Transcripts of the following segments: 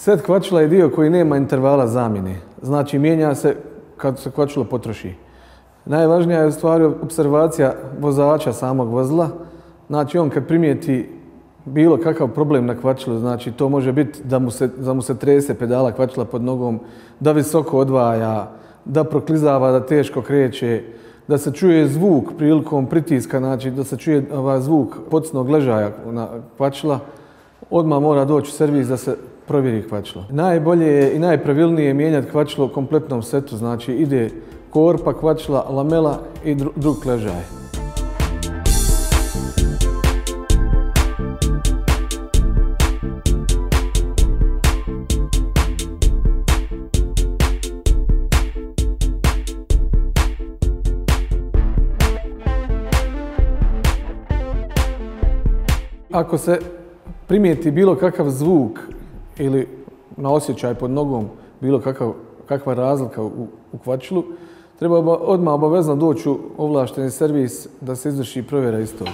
Set kvačila je dio koji nema intervala zamjene. Znači, mijenja se kad se kvačilo potroši. Najvažnija je u stvari observacija vozača samog vozila. Znači, on kad primijeti bilo kakav problem na kvačilu, znači to može biti da mu se trese pedala kvačila pod nogom, da visoko odvaja, da proklizava, da teško kreće, da se čuje zvuk prilikom pritiska, znači da se čuje zvuk podsnog ležaja na kvačila, odmah mora doći u servis da se provjeri kvačilo. Najbolje je i najpravilnije je mijenjati kvačilo u kompletnom setu, znači ide korpa kvačila, lamela i drug ležaj. Ako se primijeti bilo kakav zvuk ili na osjećaj pod nogom bilo kakva razlika u kvačilu, treba odmah obavezno doći u ovlašteni servis da se izvrši provjera istog.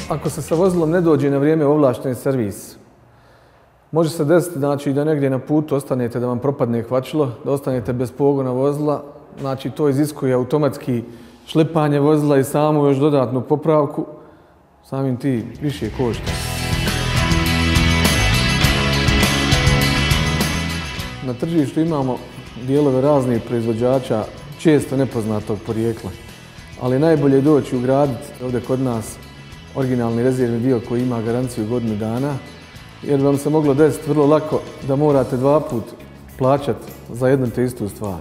Ako se sa vozilom ne dođe na vrijeme u ovlašteni servis, može se desiti znači, da negdje na putu ostanete da vam propadne kvačilo, da ostanete bez pogona vozila, znači to iziskuje automatski šlepanje vozila i samu još dodatnu popravku, samim ti više košta. Na tržištu imamo dijelove raznih proizvođača, često nepoznatog porijekla, ali najbolje je doći ugraditi ovdje kod nas originalni rezervni dio koji ima garanciju godinu dana, jer vam se moglo desiti vrlo lako da morate 2 puta plaćati za jednu te istu stvar.